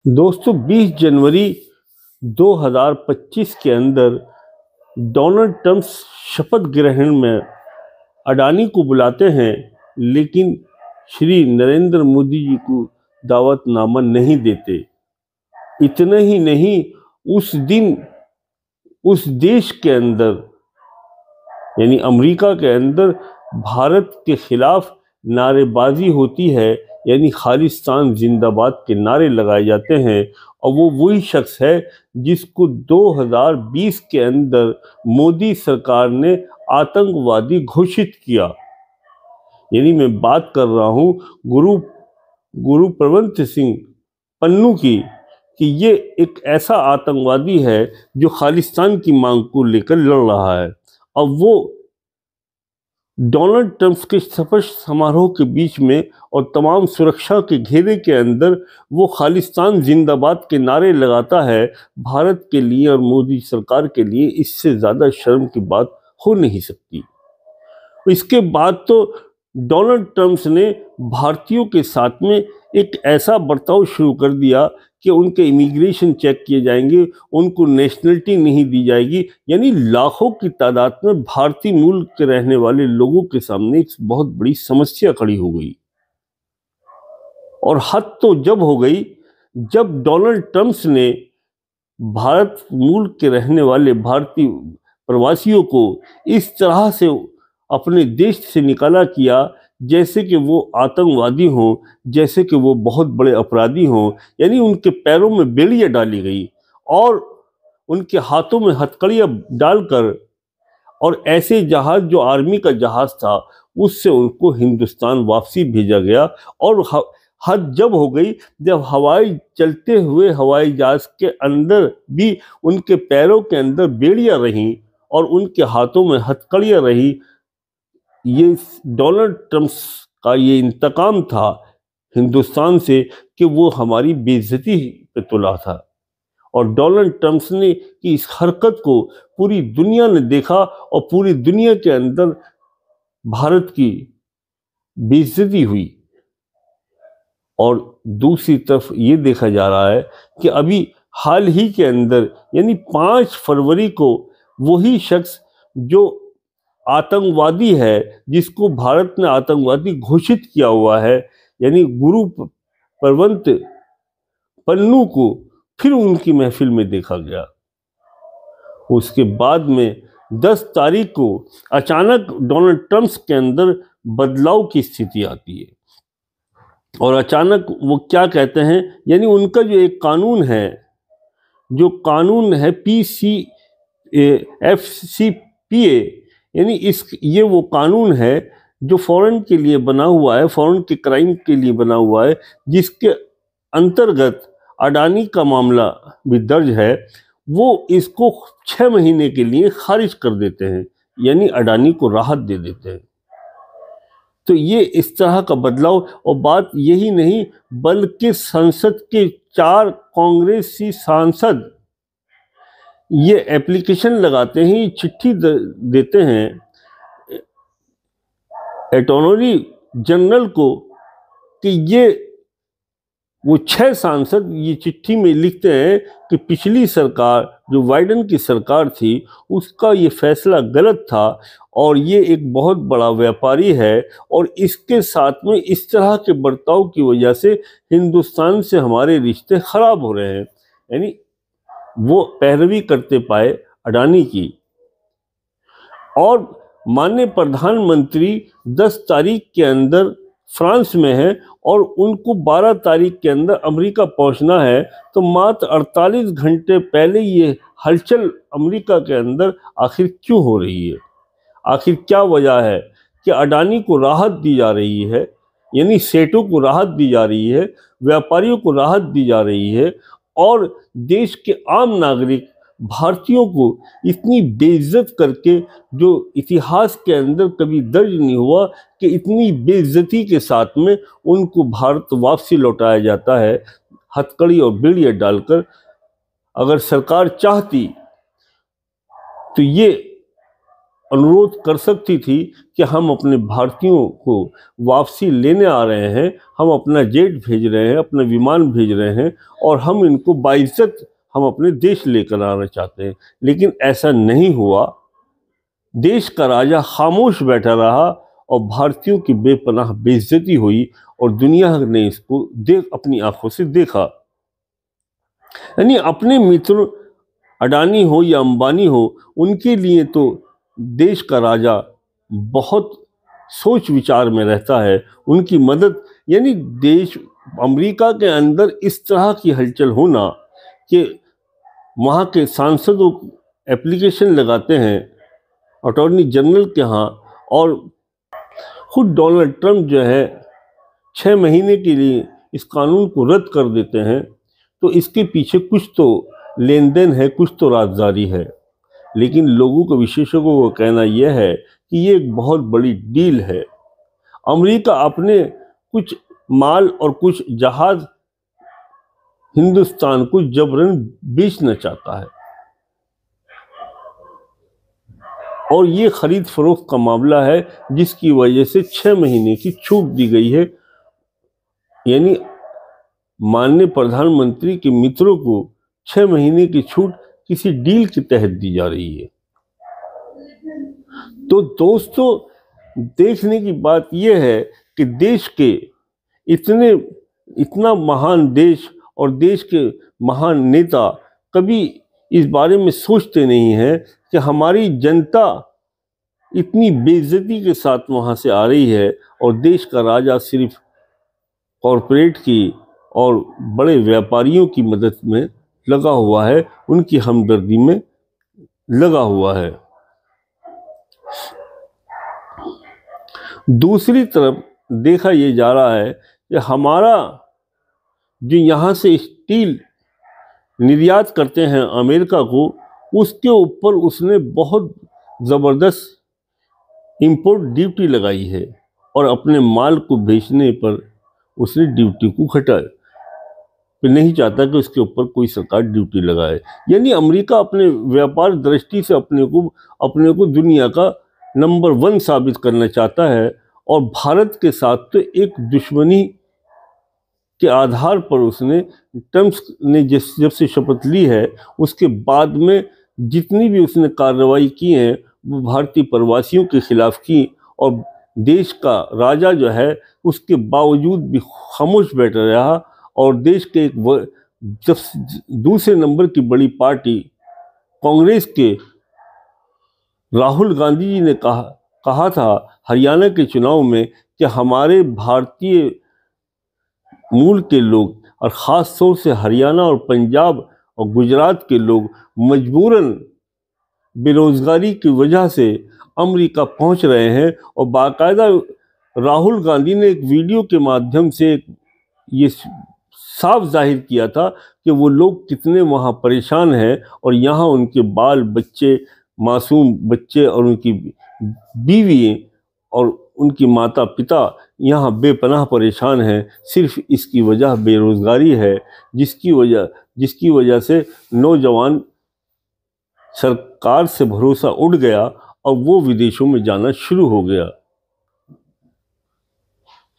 दोस्तों 20 जनवरी 2025 के अंदर डोनाल्ड ट्रंप शपथ ग्रहण में अडानी को बुलाते हैं, लेकिन श्री नरेंद्र मोदी जी को दावतनामा नहीं देते। इतना ही नहीं, उस दिन उस देश के अंदर यानी अमेरिका के अंदर भारत के खिलाफ नारेबाजी होती है, यानी खालिस्तान जिंदाबाद के नारे लगाए जाते हैं। और वो वही शख्स है जिसको 2020 के अंदर मोदी सरकार ने आतंकवादी घोषित किया। यानी मैं बात कर रहा हूँ गुरु प्रवंत सिंह पन्नू की, कि ये एक ऐसा आतंकवादी है जो खालिस्तान की मांग को लेकर लड़ रहा है। अब वो डोनाल्ड ट्रंप के शपथ समारोह के बीच में और तमाम सुरक्षा के घेरे के अंदर वो खालिस्तान जिंदाबाद के नारे लगाता है भारत के लिए और मोदी सरकार के लिए। इससे ज़्यादा शर्म की बात हो नहीं सकती। इसके बाद तो डोनाल्ड ट्रंप ने भारतीयों के साथ में एक ऐसा बर्ताव शुरू कर दिया कि उनके इमिग्रेशन चेक किए जाएंगे, उनको नेशनलिटी नहीं दी जाएगी। यानी लाखों की तादाद में भारतीय मूल के रहने वाले लोगों के सामने एक बहुत बड़ी समस्या खड़ी हो गई। और हद तो जब हो गई जब डोनाल्ड ट्रंप ने भारत मूल के रहने वाले भारतीय प्रवासियों को इस तरह से अपने देश से निकाला किया जैसे कि वो आतंकवादी हों, जैसे कि वो बहुत बड़े अपराधी हों। यानी उनके पैरों में बेड़ियां डाली गई और उनके हाथों में हथकड़ियां डालकर, और ऐसे जहाज जो आर्मी का जहाज था उससे उनको हिंदुस्तान वापसी भेजा गया। और हद जब हो गई जब चलते हुए हवाई जहाज के अंदर भी उनके पैरों के अंदर बेड़ियां रहीं और उनके हाथों में हथकड़ियां रही। ये डोनाल्ड ट्रंप का ये इंतकाम था हिंदुस्तान से कि वो हमारी बेइज्जती पे तुला था। और डोनाल्ड ट्रंप ने की इस हरकत को पूरी दुनिया ने देखा और पूरी दुनिया के अंदर भारत की बेइज्जती हुई। और दूसरी तरफ ये देखा जा रहा है कि अभी हाल ही के अंदर यानी 5 फरवरी को वही शख्स जो आतंकवादी है, जिसको भारत ने आतंकवादी घोषित किया हुआ है, यानी गुरु प्रवंत पन्नू को फिर उनकी महफिल में देखा गया। उसके बाद में 10 तारीख को अचानक डोनाल्ड ट्रंप के अंदर बदलाव की स्थिति आती है और अचानक वो क्या कहते हैं, यानी उनका जो एक कानून है, जो कानून है FCPA, यानी ये वो कानून है जो फॉरेन के लिए बना हुआ है, फॉरेन के क्राइम के लिए बना हुआ है, जिसके अंतर्गत अडानी का मामला भी दर्ज है। वो इसको 6 महीने के लिए खारिज कर देते हैं, यानी अडानी को राहत दे देते हैं। तो ये इस तरह का बदलाव, और बात यही नहीं बल्कि संसद के 4 कांग्रेसी सांसद ये एप्लीकेशन लगाते हैं, ये चिट्ठी देते हैं अटॉर्नी जनरल को कि ये वो 6 सांसद ये चिट्ठी में लिखते हैं कि पिछली सरकार जो बाइडेन की सरकार थी उसका ये फैसला गलत था और ये एक बहुत बड़ा व्यापारी है और इसके साथ में इस तरह के बर्ताव की वजह से हिंदुस्तान से हमारे रिश्ते खराब हो रहे हैं। यानी वो पैरवी करते पाए अडानी की। और माननीय प्रधानमंत्री 10 तारीख के अंदर फ्रांस में है और उनको 12 तारीख के अंदर अमेरिका पहुंचना है। तो मात्र 48 घंटे पहले ये हलचल अमेरिका के अंदर आखिर क्यों हो रही है? आखिर क्या वजह है कि अडानी को राहत दी जा रही है, यानी सेठों को राहत दी जा रही है, व्यापारियों को राहत दी जा रही है, और देश के आम नागरिक भारतीयों को इतनी बेइज्जत करके, जो इतिहास के अंदर कभी दर्ज नहीं हुआ कि इतनी बेइज्जती के साथ में उनको भारत वापसी लौटाया जाता है हथकड़ी और बेड़ियां डालकर। अगर सरकार चाहती तो ये अनुरोध कर सकती थी कि हम अपने भारतीयों को वापसी लेने आ रहे हैं, हम अपना जेट भेज रहे हैं, अपना विमान भेज रहे हैं और हम इनको बाइज्जत हम अपने देश लेकर आना चाहते हैं। लेकिन ऐसा नहीं हुआ। देश का राजा खामोश बैठा रहा और भारतीयों की बेपनाह बेइज्जती हुई और दुनिया ने इसको अपनी आंखों से देखा। यानी अपने मित्र अडानी हो या अंबानी हो, उनके लिए तो देश का राजा बहुत सोच विचार में रहता है। उनकी मदद, यानी देश अमेरिका के अंदर इस तरह की हलचल होना कि वहाँ के सांसदों एप्लीकेशन लगाते हैं अटॉर्नी जनरल के यहाँ, और खुद डोनाल्ड ट्रंप जो है 6 महीने के लिए इस कानून को रद्द कर देते हैं, तो इसके पीछे कुछ तो लेन देन है, कुछ तो राजदारी है। लेकिन लोगों को, विशेषज्ञों का कहना यह है कि ये एक बहुत बड़ी डील है। अमेरिका अपने कुछ माल और कुछ जहाज हिंदुस्तान को जबरन बेचना चाहता है और ये खरीद फरोख्त का मामला है, जिसकी वजह से 6 महीने की छूट दी गई है। यानी माननीय प्रधानमंत्री के मित्रों को 6 महीने की छूट किसी डील के तहत दी जा रही है। तो दोस्तों, देखने की बात यह है कि देश के इतना महान देश और देश के महान नेता कभी इस बारे में सोचते नहीं हैं कि हमारी जनता इतनी बेइज्जती के साथ वहाँ से आ रही है और देश का राजा सिर्फ कॉरपोरेट की और बड़े व्यापारियों की मदद में लगा हुआ है, उनकी हमदर्दी में लगा हुआ है। दूसरी तरफ देखा ये जा रहा है कि हमारा जो यहाँ से स्टील निर्यात करते हैं अमेरिका को, उसके ऊपर उसने बहुत ज़बरदस्त इंपोर्ट ड्यूटी लगाई है और अपने माल को बेचने पर उसने ड्यूटी को घटाया। फिर नहीं चाहता कि उसके ऊपर कोई सरकार ड्यूटी लगाए। यानी अमेरिका अपने व्यापार दृष्टि से अपने को दुनिया का नंबर 1 साबित करना चाहता है और भारत के साथ तो एक दुश्मनी के आधार पर उसने, ट्रंप ने जब से शपथ ली है उसके बाद में जितनी भी उसने कार्रवाई की है वो भारतीय प्रवासियों के खिलाफ की, और देश का राजा जो है उसके बावजूद भी खामोश बैठा रहा। और देश के जब दूसरे नंबर की बड़ी पार्टी कांग्रेस के राहुल गांधी जी ने कहा था हरियाणा के चुनाव में कि हमारे भारतीय मूल के लोग और ख़ास तौर से हरियाणा और पंजाब और गुजरात के लोग मजबूरन बेरोजगारी की वजह से अमेरिका पहुंच रहे हैं। और बाकायदा राहुल गांधी ने एक वीडियो के माध्यम से ये साफ जाहिर किया था कि वो लोग कितने वहाँ परेशान हैं और यहाँ उनके बाल बच्चे, मासूम बच्चे और उनकी बीवी और उनकी माता पिता यहाँ बेपनाह परेशान हैं। सिर्फ इसकी वजह बेरोज़गारी है, जिसकी वजह से नौजवान सरकार से भरोसा उड़ गया और वो विदेशों में जाना शुरू हो गया।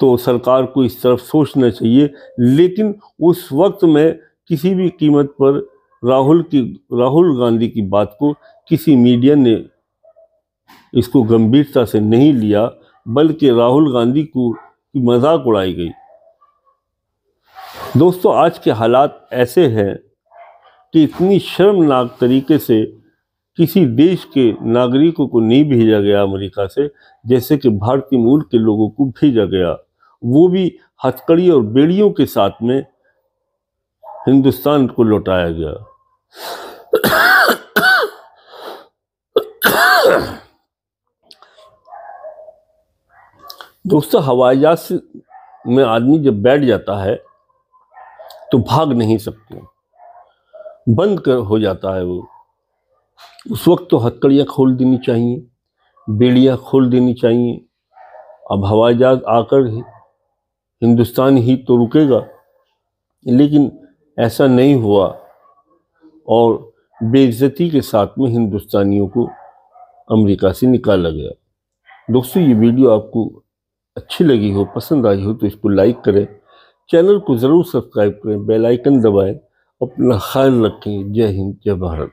तो सरकार को इस तरफ सोचना चाहिए। लेकिन उस वक्त में किसी भी कीमत पर राहुल गांधी की बात को किसी मीडिया ने इसको गंभीरता से नहीं लिया, बल्कि राहुल गांधी की मजाक उड़ाई गई। दोस्तों, आज के हालात ऐसे हैं कि इतनी शर्मनाक तरीके से किसी देश के नागरिकों को नहीं भेजा गया अमेरिका से, जैसे कि भारतीय मूल के लोगों को भेजा गया, वो भी हथकड़ी और बेड़ियों के साथ में हिंदुस्तान को लौटाया गया। दोस्तों, हवाई जहाज में आदमी जब बैठ जाता है तो भाग नहीं सकते, बंद हो जाता है वो। उस वक्त तो हथकड़ियाँ खोल देनी चाहिए, बेड़ियाँ खोल देनी चाहिए। अब हवाई जहाज आकर हिंदुस्तान ही तो रुकेगा, लेकिन ऐसा नहीं हुआ और बेइज्जती के साथ में हिंदुस्तानियों को अमेरिका से निकाला गया। दोस्तों, ये वीडियो आपको अच्छी लगी हो, पसंद आई हो तो इसको लाइक करें, चैनल को ज़रूर सब्सक्राइब करें, बेल आइकन दबाएं। अपना ख्याल रखें। जय हिंद, जय भारत।